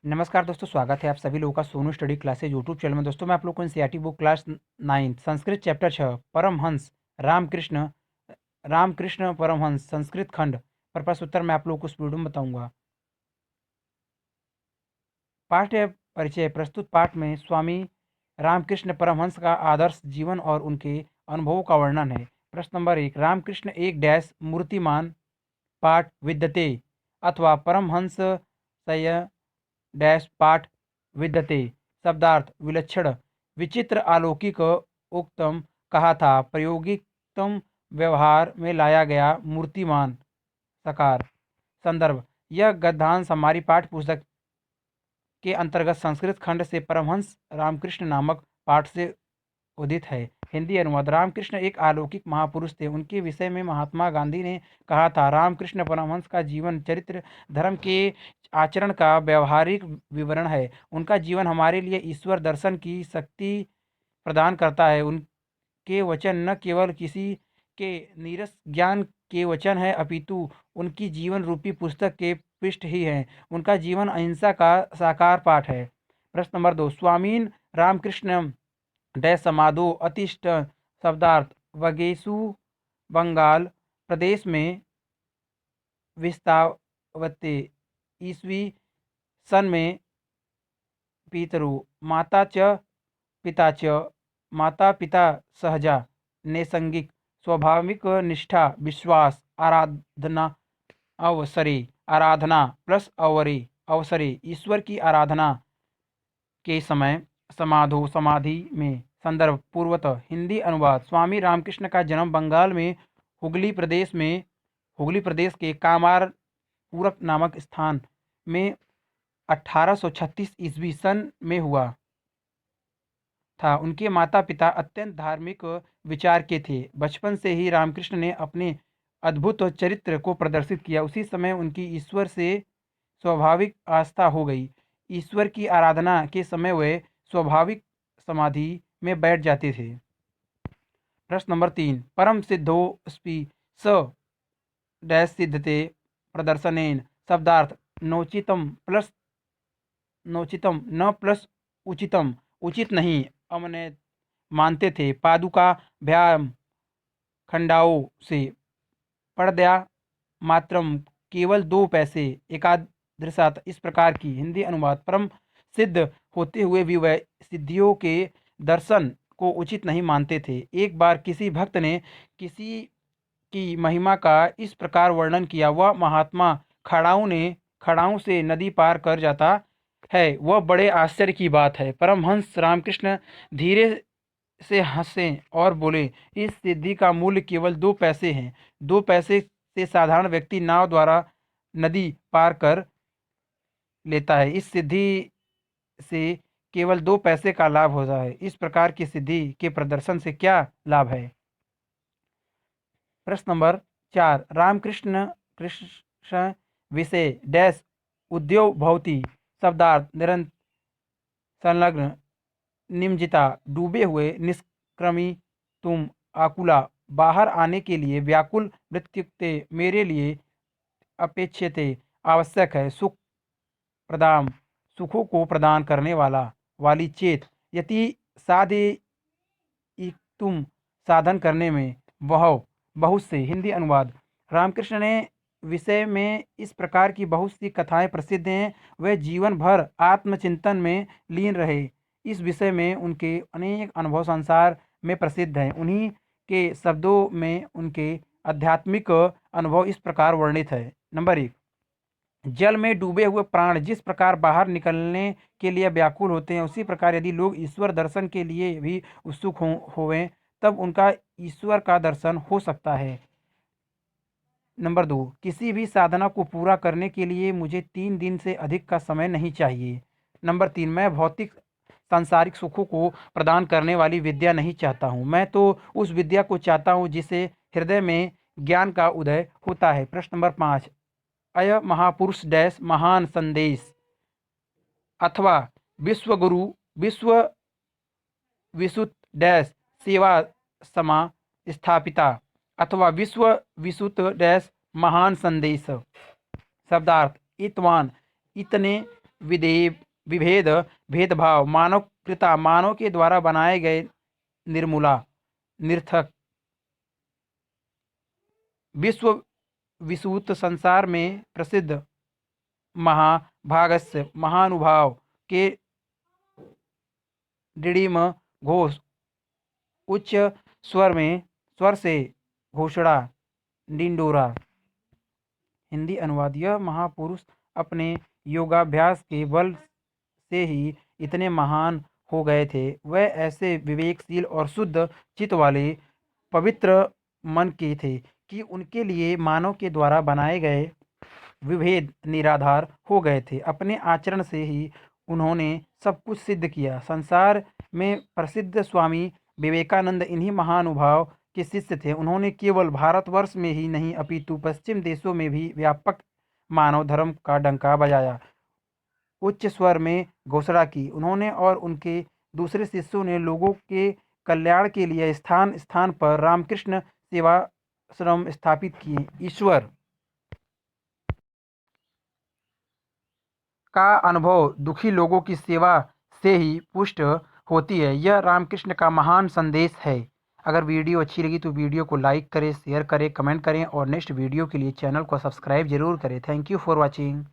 नमस्कार दोस्तों, स्वागत है आप सभी लोगों का Sonu study classes YouTube channel में। दोस्तों मैं आप लोग को NCERT book class 9 Sanskrit chapter 6 Paramhansa Ramakrishna Ramakrishna Paramhansa Sanskrit खंड पर प्रश्न उत्तर मैं आप लोगों को इस वीडियो में बताऊंगा। पाठ्य परिचय। प्रस्तुत पाठ में स्वामी रामकृष्ण परमहंस का आदर्श जीवन और उनके अनुभवों का वर्णन है। प्रश्न नंबर 1, रामकृष्ण एक डैश मूर्तिमान पाठ विद्यते अथवा परमहंस सय डैश पाठ विद्यते। शब्दार्थ विलक्षण विचित्र अलौकिक उक्तम कहा था, प्रायोगिकतम व्यवहार में लाया गया मूर्तिमान साकार। संदर्भ यह गद्यांश हमारी पाठ्य पुस्तक के अंतर्गत संस्कृत खंड से परमहंस रामकृष्ण नामक पाठ से उदित है। हिंदी अनुवाद। रामकृष्ण एक अलौकिक महापुरुष थे। उनके विषय में महात्मा गांधी ने कहा था, रामकृष्ण परमहंस का जीवन चरित्र धर्म के आचरण का व्यवहारिक विवरण है। उनका जीवन हमारे लिए ईश्वर दर्शन की शक्ति प्रदान करता है। उनके वचन न केवल किसी के नीरस ज्ञान के वचन है, अपितु उनकी जीवन रूपी पुस्तक के पृष्ठ ही हैं। उनका जीवन अहिंसा का साकार पाठ है। प्रश्न नंबर 2, स्वामीन रामकृष्ण डैश समाधो अतिष्ठ। शब्दार्थ वगेशु बंगाल प्रदेश में विस्तावते ईस्वी सन में पितरु माता च पिता च माता पिता सहजा नैसंगिक स्वाभाविक निष्ठा विश्वास आराधना अवसरे आराधना प्लस अवरे अवसरे ईश्वर की आराधना के समय समाधो समाधि में। संदर्भ पूर्वतः। हिंदी अनुवाद। स्वामी रामकृष्ण का जन्म बंगाल में हुगली प्रदेश के कामारपुरक नामक स्थान में 1836 ईस्वी सन में हुआ था। उनके माता पिता अत्यंत धार्मिक विचार के थे। बचपन से ही रामकृष्ण ने अपने अद्भुत चरित्र को प्रदर्शित किया। उसी समय उनकी ईश्वर से स्वाभाविक आस्था हो गई। ईश्वर की आराधना के समय वे स्वाभाविक समाधि में बैठ जाते थे। प्रश्न नंबर 3, परम सिद्धोस्पि स डैश सिद्धते प्रदर्शनेन। शब्दार्थ नोचितम प्लस नोचितम न प्लस उचितम उचित नहीं अमने मानते थे। पादुका भ्याम खंडाओं से पड़दया मात्रम केवल 2 पैसे एकादृशात इस प्रकार की। हिंदी अनुवाद। परम सिद्ध होते हुए भी वह सिद्धियों के दर्शन को उचित नहीं मानते थे। एक बार किसी भक्त ने किसी की महिमा का इस प्रकार वर्णन किया, वह महात्मा खड़ाऊ से नदी पार कर जाता है, वह बड़े आश्चर्य की बात है। परमहंस रामकृष्ण धीरे से हंसे और बोले, इस सिद्धि का मूल्य केवल 2 पैसे हैं। 2 पैसे से साधारण व्यक्ति नाव द्वारा नदी पार कर लेता है। इस सिद्धि से केवल 2 पैसे का लाभ होता है। इस प्रकार की सिद्धि के प्रदर्शन से क्या लाभ है। प्रश्न नंबर 4, रामकृष्ण कृष्ण विषय डैश उद्योग भवती। शब्दार्थ निरंतर संलग्न निमज्जिता डूबे हुए निष्क्रमी तुम आकुला बाहर आने के लिए व्याकुल मृत्युक्ते मेरे लिए अपेक्षित आवश्यक है। सुख प्रदान सुखों को प्रदान करने वाली चेत यति साधे तुम साधन करने में वह बहुत से। हिंदी अनुवाद। रामकृष्ण ने विषय में इस प्रकार की बहुत सी कथाएं प्रसिद्ध हैं। वे जीवन भर आत्मचिंतन में लीन रहे। इस विषय में उनके अनेक अनुभव संसार में प्रसिद्ध हैं। उन्हीं के शब्दों में उनके आध्यात्मिक अनुभव इस प्रकार वर्णित है। नंबर 1, जल में डूबे हुए प्राण जिस प्रकार बाहर निकलने के लिए व्याकुल होते हैं, उसी प्रकार यदि लोग ईश्वर दर्शन के लिए भी उत्सुक होवें, तब उनका ईश्वर का दर्शन हो सकता है। नंबर 2, किसी भी साधना को पूरा करने के लिए मुझे 3 दिन से अधिक का समय नहीं चाहिए। नंबर 3, मैं भौतिक सांसारिक सुखों को प्रदान करने वाली विद्या नहीं चाहता हूँ। मैं तो उस विद्या को चाहता हूँ जिससे हृदय में ज्ञान का उदय होता है। प्रश्न नंबर 5, अय महापुरुष डैश महान संदेश अथवा विश्वगुरु विश्व विसुत डैश सेवा समा स्थापिता अथवा विश्व विसुत डैश महान संदेश। शब्दार्थ इतवान इतने विभेद भेदभाव मानवकृता मानव के द्वारा बनाए गए निर्मूला निर्थक विश्व विसूत संसार में प्रसिद्ध महाभागस्य महानुभाव के डिडिम घोष उच्च स्वर से घोषणा डिंडोरा। हिंदी अनुवाद। यह महापुरुष अपने योगाभ्यास के बल से ही इतने महान हो गए थे। वह ऐसे विवेकशील और शुद्ध चित्त वाले पवित्र मन के थे कि उनके लिए मानव के द्वारा बनाए गए विभेद निराधार हो गए थे। अपने आचरण से ही उन्होंने सब कुछ सिद्ध किया। संसार में प्रसिद्ध स्वामी विवेकानंद इन्हीं महानुभाव के शिष्य थे। उन्होंने केवल भारतवर्ष में ही नहीं अपितु पश्चिम देशों में भी व्यापक मानव धर्म का डंका बजाया, उच्च स्वर में घोषणा की। उन्होंने और उनके दूसरे शिष्यों ने लोगों के कल्याण के लिए स्थान स्थान पर रामकृष्ण सेवाश्रम स्थापित किए। ईश्वर का अनुभव दुखी लोगों की सेवा से ही पुष्ट होती है। यह रामकृष्ण का महान संदेश है। अगर वीडियो अच्छी लगी तो वीडियो को लाइक करें, शेयर करें, कमेंट करें और नेक्स्ट वीडियो के लिए चैनल को सब्सक्राइब जरूर करें। Thank you for watching.